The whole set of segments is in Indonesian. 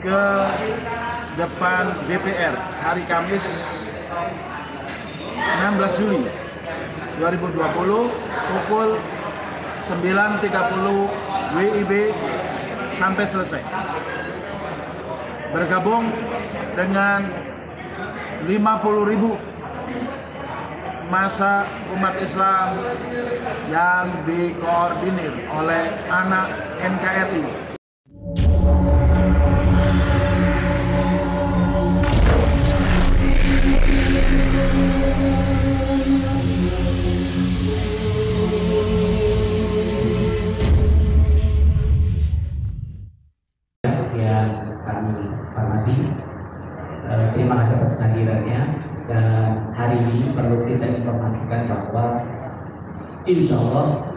ke depan DPR hari Kamis 16 Juli 2020 pukul 9.30 WIB sampai selesai. Bergabung dengan 50.000 massa umat Islam yang dikoordinir oleh anak NKRI. Yang kami hormati, terima kasih atas kehadirannya. Dan hari ini perlu kita informasikan bahwa insya Allah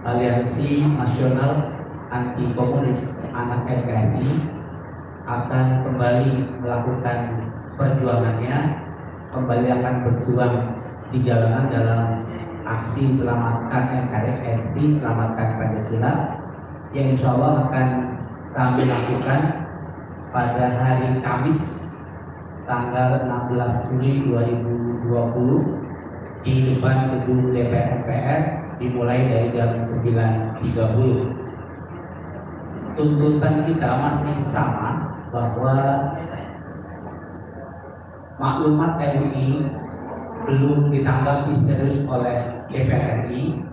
Aliansi Nasional Anti Komunis Anak NKRI akan kembali melakukan perjuangannya, kembali akan berjuang di jalanan dalam aksi selamatkan NKRI, selamatkan Pancasila, yang insya Allah akan kami lakukan pada hari Kamis tanggal 16 Juli 2020 di depan gedung DPR MPR dimulai dari jam 9.30. Tuntutan kita masih sama, bahwa maklumat RI belum ditanggapi serius oleh DPR RI.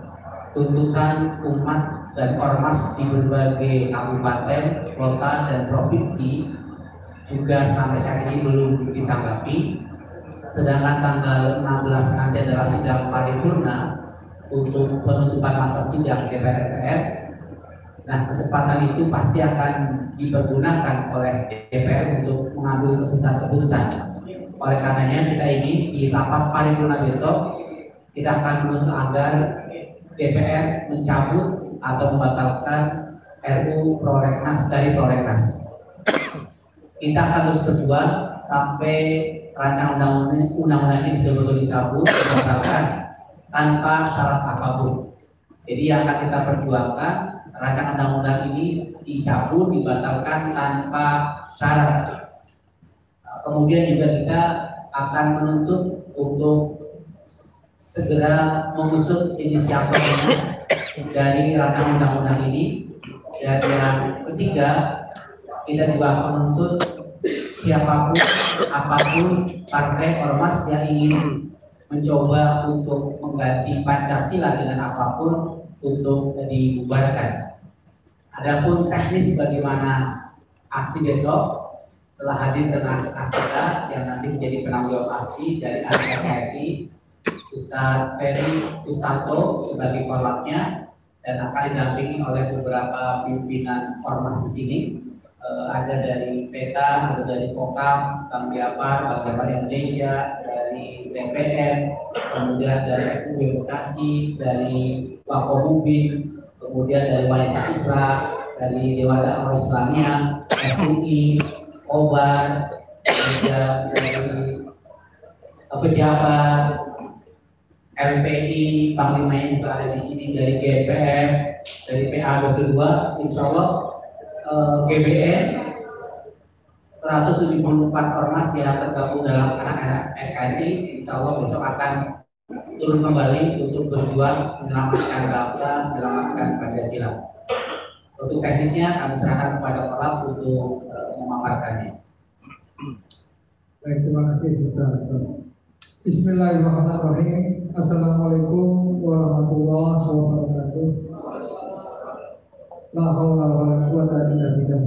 Tuntutan umat dan ormas di berbagai kabupaten, kota, dan provinsi juga sampai saat ini belum ditanggapi. Sedangkan tanggal 16 nanti adalah sidang paripurna untuk penutupan masa sidang DPR MPR. Nah, kesempatan itu pasti akan dipergunakan oleh DPR untuk mengambil keputusan-keputusan. Oleh karenanya kita ini di rapat paripurna besok kita akan menuntut agar DPR mencabut atau membatalkan RUU Prolegnas dari Prolegnas. Kita akan terus berjuang sampai rancangan undang-undang ini betul-betul dicabut, dibatalkan tanpa syarat apapun. Jadi yang akan kita perjuangkan, rancangan undang-undang ini dicabut, dibatalkan tanpa syarat. Kemudian juga kita akan menuntut untuk segera mengusut inisiatornya dari rancangan undang-undang ini. Dan yang ketiga, kita juga akan menuntut siapapun, apapun partai ormas yang ingin mencoba untuk mengganti Pancasila dengan apapun untuk dibubarkan. Adapun teknis bagaimana aksi besok, telah hadir dengan kita yang nanti menjadi penanggung jawab aksi dari NKRI, Ustadz Ferry Kustanto sebagai korlapnya, dan akan didampingi oleh beberapa pimpinan ormas di sini. Ada dari PETA, ada dari Kokam, Bank Biapar, Bank Indonesia, dari BPN, kemudian dari FUB Bekasi, dari Wakobubin, kemudian dari Wanita Islam, dari Dewan Dakwah Islamiyah, FUI, Obar, kemudian dari pejabat, LPI, Panglima yang juga ada di sini, dari GPM, dari PA 22, insya Allah GBN 174 ormas yang tergabung dalam anak-anak NKRI insya Allah besok akan turun kembali untuk berjuang menyelamatkan bangsa, menyelamatkan Pancasila. Untuk teknisnya kami serahkan kepada Korlap untuk memaparkannya. Baik, terima kasih Ustaz. Bismillahirrahmanirrahim. Assalamualaikum warahmatullahi wabarakatuh. La haula wala quwwata illa billah.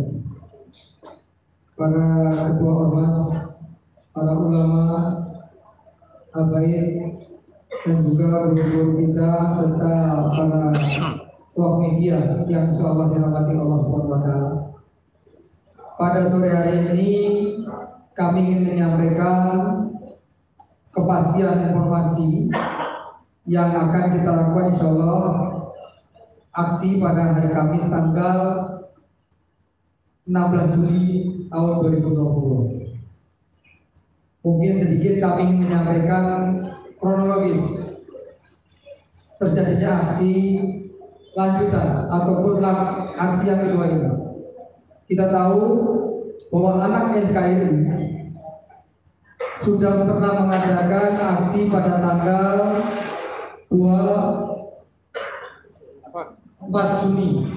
Para ketua ormas, para ulama, habaib, dan juga guru-guru kita serta para awak media yang insyaallah dirahmati Allah SWT. Pada sore hari ini kami ingin menyampaikan kepastian informasi yang akan kita lakukan insyaallah aksi pada hari Kamis tanggal 16 Juli tahun 2020. Mungkin sedikit kami ingin menyampaikan kronologis terjadinya aksi lanjutan ataupun aksi yang kedua ini. Kita tahu bahwa anak NKRI sudah pernah mengadakan aksi pada tanggal 24 Juni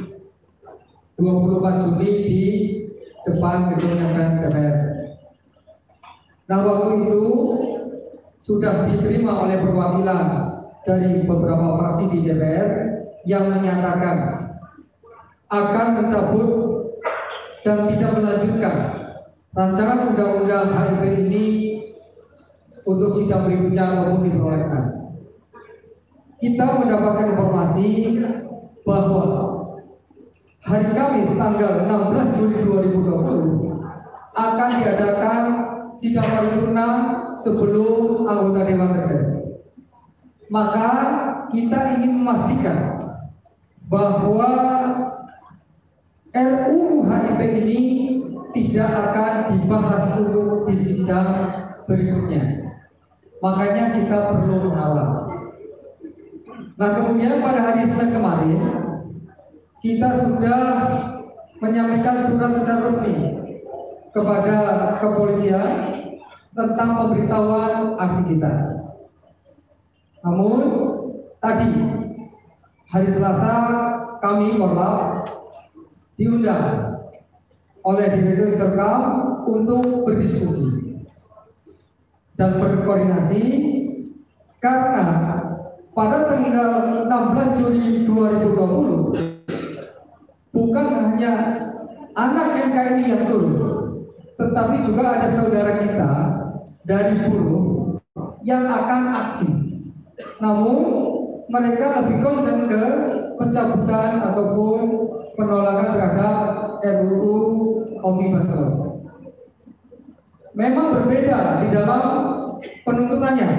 di depan gedung DPR. Nah, waktu itu sudah diterima oleh perwakilan dari beberapa fraksi di DPR yang menyatakan akan mencabut dan tidak melanjutkan rancangan undang-undang HIP ini untuk sidang berikutnya maupun di prolegnas. Kita mendapatkan informasi bahwa hari Kamis tanggal 16 Juli 2020 akan diadakan sidang paripurna sebelum anggota Dewan Reses. Maka kita ingin memastikan bahwa RUU HIP ini tidak akan dibahas untuk di sidang berikutnya. Makanya kita perlu mengawal. Nah, kemudian pada hari Senin kemarin kita sudah menyampaikan surat secara resmi kepada kepolisian tentang pemberitahuan aksi kita. Namun tadi hari Selasa kami Korlap diundang oleh Direktur Interkam untuk berdiskusi dan berkoordinasi karena pada tanggal 16 Juli 2020 bukan hanya anak NKRI yang turun, tetapi juga ada saudara kita dari buruh yang akan aksi. Namun mereka lebih konsen ke pencabutan ataupun penolakan terhadap RUU Omnibus Law. Memang berbeda di dalam penuntutannya,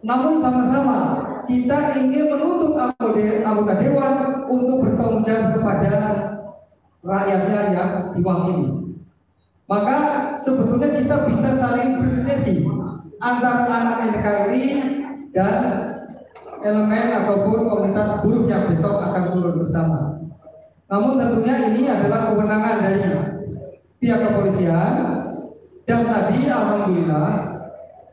namun sama-sama kita ingin menuntut anggota dewan untuk bertanggung jawab kepada rakyatnya yang diwakili. Maka sebetulnya kita bisa saling bersinergi antara anak NKRI dan elemen ataupun komunitas buruh yang besok akan turun bersama. Namun tentunya ini adalah kewenangan dari pihak kepolisian. Dan tadi alhamdulillah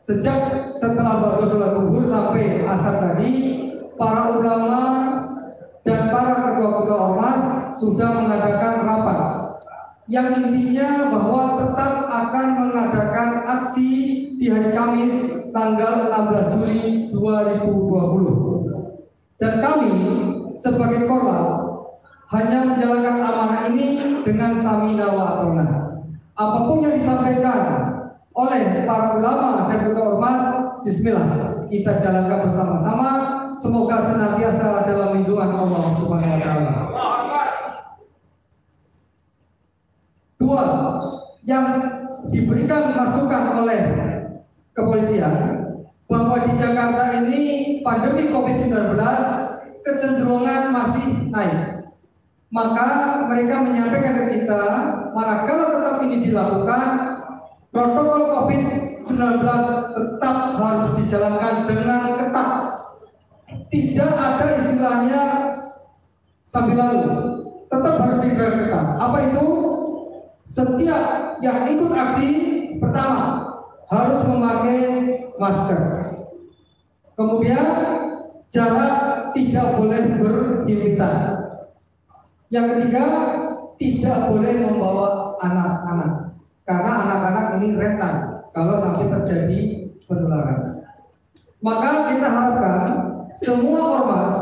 sejak setelah waktu sholat zuhur sampai asar tadi, para ulama dan para ketua-ketua ormas sudah mengadakan rapat yang intinya bahwa tetap akan mengadakan aksi di hari Kamis tanggal 16 Juli 2020. Dan kami sebagai Korlap hanya menjalankan amanah ini dengan samina wa atona. Apapun yang disampaikan oleh para ulama dan ketua ormas, bismillah, kita jalankan bersama-sama. Semoga senantiasa dalam lindungan Allah Subhanahu wa taala. Dua, yang diberikan masukan oleh kepolisian bahwa di Jakarta ini pandemi COVID-19 kecenderungan masih naik. Maka mereka menyampaikan ke kita, manakala tetap ini dilakukan, protokol COVID-19 tetap harus dijalankan dengan ketat. Tidak ada istilahnya sambil lalu, tetap harus dijalankan ketat. Apa itu? Setiap yang ikut aksi, pertama harus memakai masker. Kemudian jarak tidak boleh berhimpitan. Yang ketiga, tidak boleh membawa anak-anak, karena anak-anak ini rentan kalau sampai terjadi penularan. Maka kita harapkan semua ormas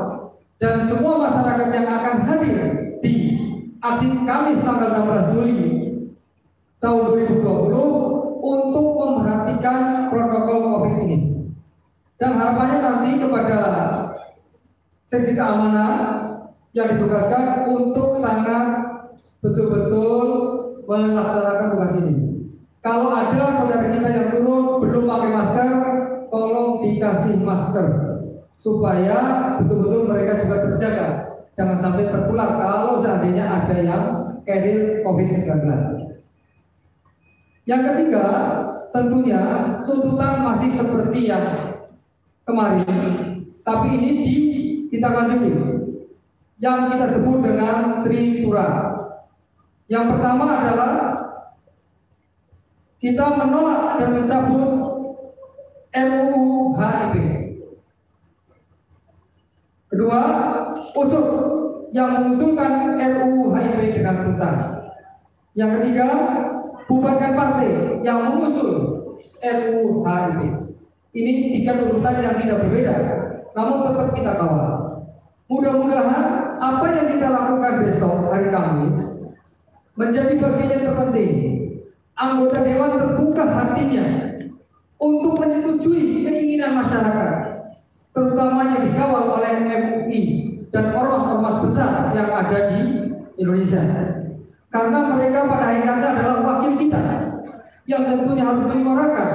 dan semua masyarakat yang akan hadir di aksi Kamis tanggal 16 Juli tahun 2020 untuk memperhatikan protokol COVID ini. Dan harapannya nanti kepada seksi keamanan yang ditugaskan untuk sangat betul-betul melaksanakan tugas ini. Kalau ada saudara kita yang turun belum pakai masker, tolong dikasih masker supaya betul-betul mereka juga terjaga, jangan sampai tertular kalau seandainya ada yang carrier COVID-19. Yang ketiga, tentunya tuntutan masih seperti yang kemarin, tapi ini kita lanjuti yang kita sebut dengan Tritura. Yang pertama adalah kita menolak dan mencabut RUU HIP. Kedua, usul yang mengusulkan RUU HIP dengan tuntas. Yang ketiga, bubarkan partai yang mengusul RUU HIP. Ini tiga tuntutan yang tidak berbeda, namun tetap kita kawal. Mudah-mudahan apa yang kita lakukan besok hari Kamis menjadi bagian yang terpenting. Anggota dewan terbuka hatinya untuk menyetujui keinginan masyarakat, terutamanya dikawal oleh MUI dan ormas-ormas besar yang ada di Indonesia. Karena mereka pada hakikatnya adalah wakil kita yang tentunya harus menyuarakan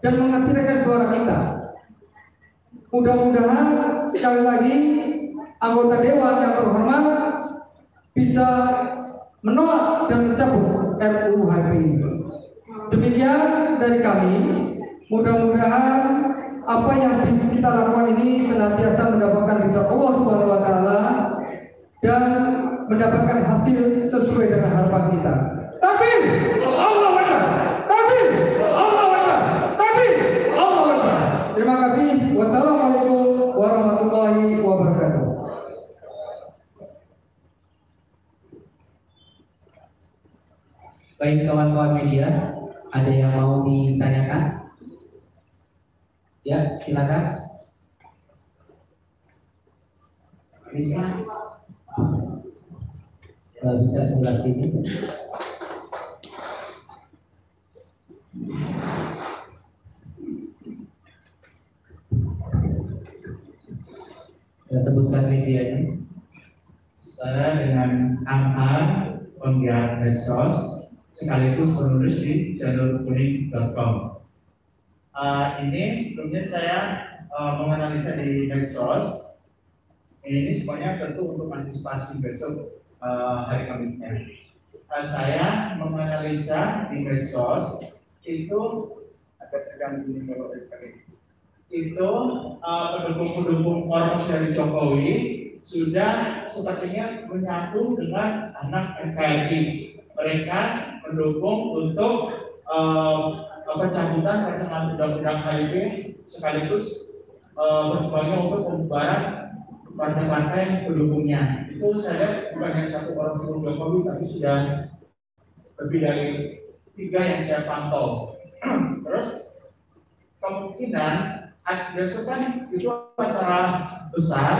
dan mengaspirasikan suara kita. Mudah-mudahan sekali lagi anggota dewan yang terhormat bisa menolak dan mencabut RUU HIP ini. Demikian dari kami. Mudah-mudahan apa yang bisa kita lakukan ini senantiasa mendapatkan ridha Allah Subhanahu wa taala dan mendapatkan hasil sesuai dengan harapan kita. Takbir! Allahu Akbar! Takbir! Allahu Akbar! Takbir! Allahu Akbar! Terima kasih. Wassalamualaikum warahmatullahi wabarakatuh. Baik kawan-kawan media, ada yang mau ditanyakan? Ya, silakan. Bisa sebelah sini. Saya sebutkan medianya. Saya dengan Amar, penggiat medsos, sekaligus penulis di jalurkuning.com. Ini sebelumnya saya menganalisa di medsos. Ini semuanya tentu untuk antisipasi besok hari Kamisnya. Saya menganalisa di medsos itu ada tergantung itu pendukung-pendukung ormas dari Jokowi sudah sepertinya menyatu dengan anak NKRI. Mereka mendukung untuk pencabutan rancangan undang-undang HIP sekaligus berkembangnya untuk pembubaran partai-partai pendukungnya. Itu saya lihat bukan hanya satu orang pendukung Jokowi, tapi sudah lebih dari 3 yang saya pantau. Terus kemungkinan besok kan itu acara besar,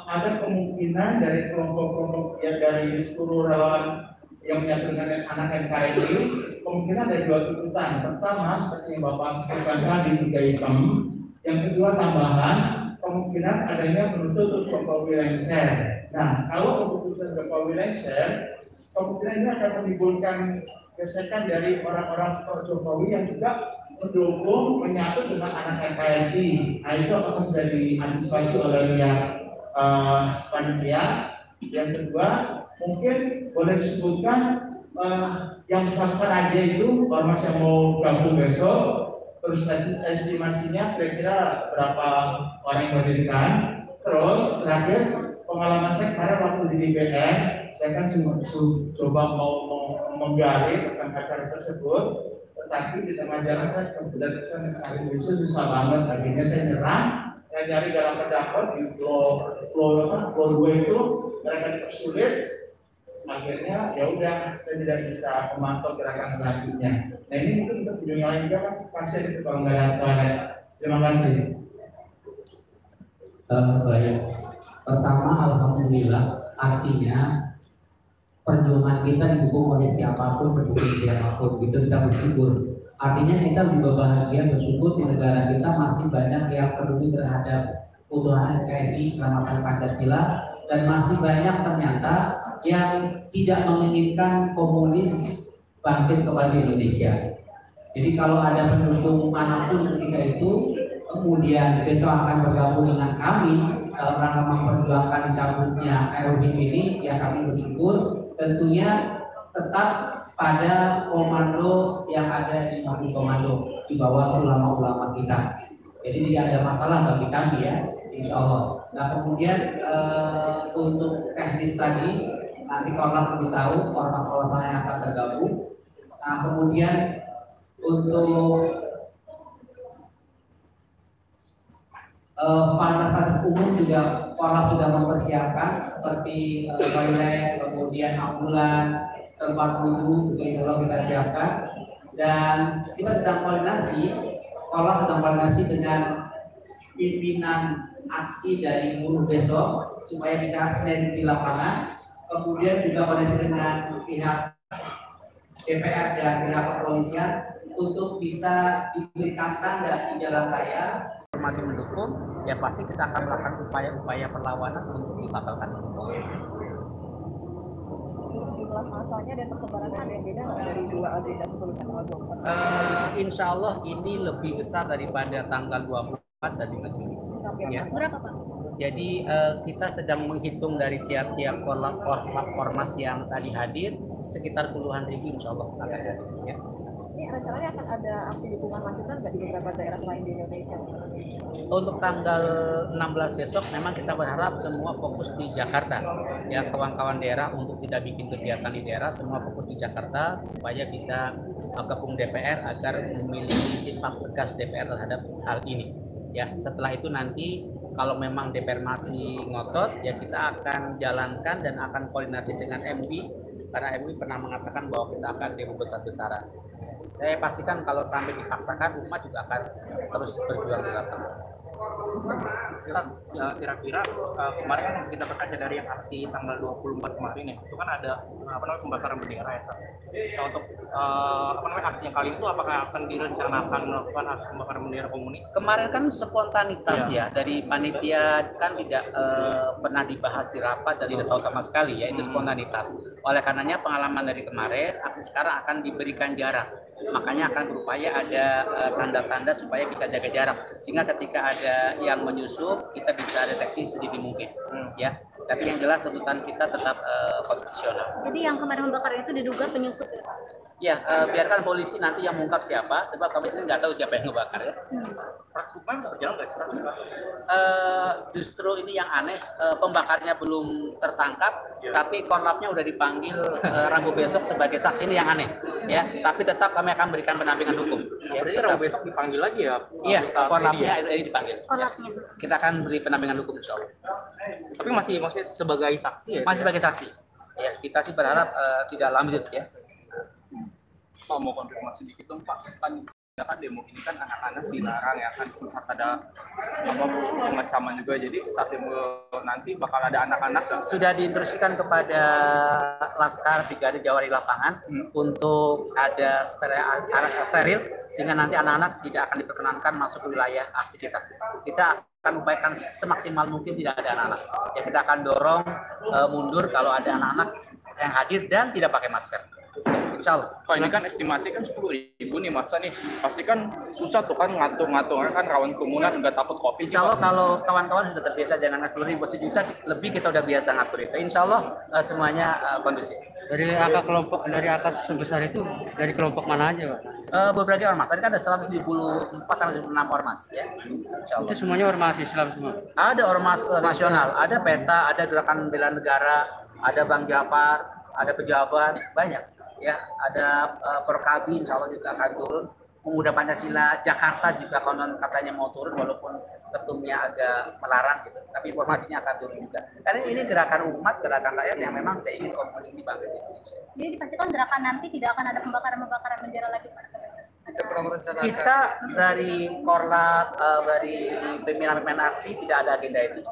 ada kemungkinan dari kelompok-kelompok yang dari seluruh relawan yang menyatu dengan anak NKRI, kemungkinan ada 2 tuntutan. Pertama, seperti yang Bapak sebutkan tadi, 3 item. Yang kedua, tambahan, kemungkinan adanya menuntut Jokowi lengser. Nah, kalau keputusan Jokowi lengser, kemungkinan ini akan menimbulkan gesekan dari orang-orang pro Jokowi yang juga mendukung menyatu dengan anak NKRI. Nah, itu apakah sudah diantisipasi oleh pihak panitia? Yang kedua, mungkin boleh disebutkan yang besar-besar aja itu ormas yang mau gabung besok, terus estimasinya kira-kira berapa orang yang mendirikan. Terus terakhir, pengalaman saya kemarin waktu di DPR, saya kan cuma coba mau menggali tentang acara tersebut, tetapi di tengah jalan saya kebetulan mencari besok susah banget. Akhirnya saya nyerah. Saya cari dalam pendapat di floor 2 itu mereka dipersulit. Akhirnya ya udah, saya tidak bisa memantau gerakan selanjutnya. Nah, ini mungkin untuk video yang lain juga kan pasti ada kebanggaan planet. Terima kasih. Baik. Pertama, alhamdulillah, artinya perjuangan kita didukung oleh siapapun, mendukung siapapun, itu kita bersyukur. Artinya kita juga bahagia bersyukur di negara kita masih banyak yang peduli terhadap keutuhan NKRI, keselamatan Pancasila, dan masih banyak ternyata yang tidak menginginkan komunis bangkit kembali Indonesia. Jadi kalau ada pendukung manapun ketika itu kemudian besok akan bergabung dengan kami dalam rangka memperjuangkan cabutnya RUU ini, ya kami bersyukur. Tentunya tetap pada komando yang ada di Majelis Komando di bawah ulama-ulama kita. Jadi tidak ada masalah bagi kami ya, insya Allah. Nah kemudian untuk teknis tadi nanti Korlap lebih tahu ormas-ormas yang akan tergabung. Nah kemudian Untuk fasilitas umum juga Korlap sudah mempersiapkan seperti toilet, kemudian ambulan, tempat wudhu juga insya Allah kita siapkan. Dan kita sedang koordinasi, Korlap sedang koordinasi dengan pimpinan aksi dari buruh besok supaya bisa aksi di lapangan. Kemudian juga koordinasi dengan pihak DPR dan pihak kepolisian untuk bisa diberikan tanda di jalan raya. Masih mendukung, ya pasti kita akan melakukan upaya-upaya perlawanan untuk dibatalkan ini. Jumlah masanya dan persebarannya ada yang beda nggak dari dua agenda sebelumnya tanggal 24? Insya Allah ini lebih besar daripada tanggal 24 dan 5 Juli. Ya. Berapa Pak? Jadi kita sedang menghitung dari tiap-tiap ormas yang tadi hadir, sekitar puluhan ribu insya Allah akan hadir. Ya. Ini rencananya akan ada aksi dukungan lanjutan nggak di beberapa daerah lain di Indonesia? Untuk tanggal 16 besok memang kita berharap semua fokus di Jakarta. Ya, kawan-kawan daerah untuk tidak bikin kegiatan di daerah, semua fokus di Jakarta supaya bisa gabung DPR agar memiliki sifat tegas DPR terhadap hal ini. Ya, setelah itu nanti kalau memang DPR masih ngotot, ya kita akan jalankan dan akan koordinasi dengan MUI karena MUI pernah mengatakan bahwa kita akan demo besar-besaran. Saya pastikan kalau sampai dipaksakan, umat juga akan terus berjuang di lapangan. Ya, kira-kira kemarin kan kita berkaca dari yang aksi tanggal 24 kemarin ya, itu kan ada pembakaran bendera ya. Nah, untuk aksi yang kali itu apakah akan direncanakan melakukan aksi pembakaran bendera komunis? Kemarin kan spontanitas ya dari panitia kan tidak pernah dibahas di rapat dan tidak tahu sama sekali ya, itu spontanitas. Oleh karenanya pengalaman dari kemarin, aksi sekarang akan diberikan jarak. Makanya akan berupaya ada tanda-tanda supaya bisa jaga jarak sehingga ketika ada yang menyusup kita bisa deteksi sedini mungkin ya, tapi yang jelas tuntutan kita tetap konstitusional. Jadi yang kemarin membakar itu diduga penyusup ya? Ya, biarkan polisi nanti yang mengungkap siapa, sebab kami ini nggak tahu siapa yang ngebakar ya. Proses hukum berjalan nggak sih? Justru ini yang aneh, pembakarnya belum tertangkap, tapi korlapnya udah dipanggil Rabu besok sebagai saksi, ini yang aneh ya. Tapi tetap kami akan berikan pendampingan hukum. Ya, berarti Rabu besok dipanggil lagi ya? Iya, korlapnya ini dipanggil. Korlapnya. Kita akan beri pendampingan hukum insya Allah. Tapi masih sebagai saksi ya? Masih sebagai saksi. Ya, kita sih berharap tidak lanjut ya. Pak, mau konfirmasi dikit dong Pak, kan demo ini kan anak-anak dilarang ya, kan sempat ada pengecaman juga, jadi saat demo nanti bakal ada anak-anak. Sudah diinstruksikan kepada Laskar Brigade Jawa di lapangan untuk ada steril sehingga nanti anak-anak tidak akan diperkenankan masuk ke wilayah aksi kita. Kita akan upayakan semaksimal mungkin tidak ada anak-anak. Ya, kita akan dorong mundur kalau ada anak-anak yang hadir dan tidak pakai masker. Insya Allah. Pak, ini kan estimasi kan 10.000 nih, masa nih pasti kan susah tuh kan ngatur-ngatur kan rawan kerumunan, nggak takut COVID. Insya Allah kalau kawan-kawan sudah terbiasa jangan ngatur 10.000 sejuta lebih, kita udah biasa ngatur itu. Insya Allah semuanya kondusif. Dari angka sebesar itu dari kelompok mana aja Pak? Beberapa ormas. Tadi kan ada 174 sampai 176 ormas ya. Insya Allah. Itu semuanya ormas Islam semua. Ada ormas nasional, ada PETA, ada Gerakan Bela Negara, ada Bang Japar, ada pejabat, banyak. Ya, ada Perkabi insya Allah juga akan turun. Pemuda Pancasila Jakarta juga konon katanya mau turun walaupun ketumnya agak melarang gitu. Tapi informasinya akan turun juga. Karena ini gerakan umat, gerakan rakyat yang memang tidak ingin komunis dibangun di Indonesia. Jadi dipastikan gerakan nanti tidak akan ada pembakaran bendera lagi Pak? Kita dari Korlap, dari pimpinan-pimpinan aksi tidak ada agenda itu.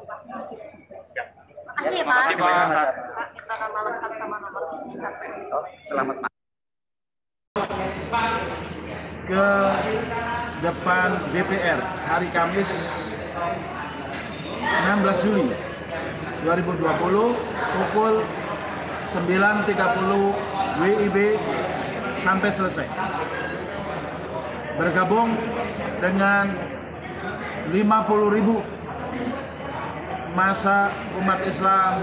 Siap. Makasih ya Pak. Terima kasih Pak. Kita akan malam sama nomor. Selamat malam. Ke depan DPR hari Kamis 16 Juli 2020 pukul 9.30 WIB sampai selesai. Bergabung dengan 50.000 massa umat Islam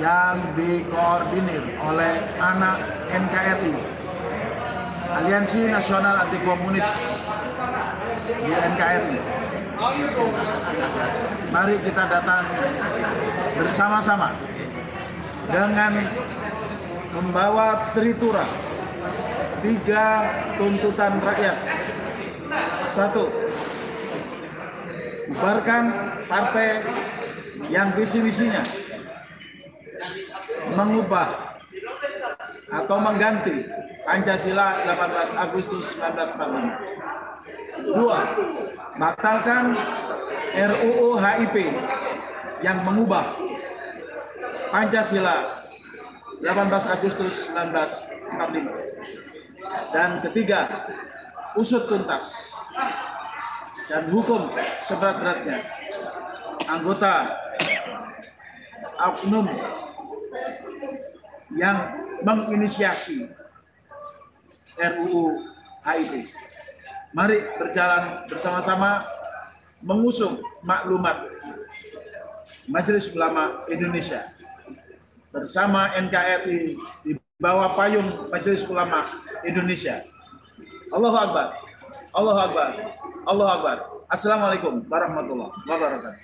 yang dikoordinir oleh anak NKRI, Aliansi Nasional Anti Komunis di NKRI. Mari kita datang bersama-sama dengan membawa tritura 3 tuntutan rakyat. 1. Bubarkan partai yang visi-misinya mengubah atau mengganti Pancasila 18 Agustus 1945. 2. Batalkan RUU HIP yang mengubah Pancasila 18 Agustus 1945. Dan ketiga, usut tuntas dan hukum seberat-beratnya anggota oknum yang menginisiasi RUU HIP. Mari berjalan bersama-sama mengusung maklumat Majelis Ulama Indonesia bersama NKRI di bawah payung Majelis Ulama Indonesia. Allahu Akbar, Allahu Akbar, Allahu Akbar. Assalamualaikum warahmatullahi wabarakatuh.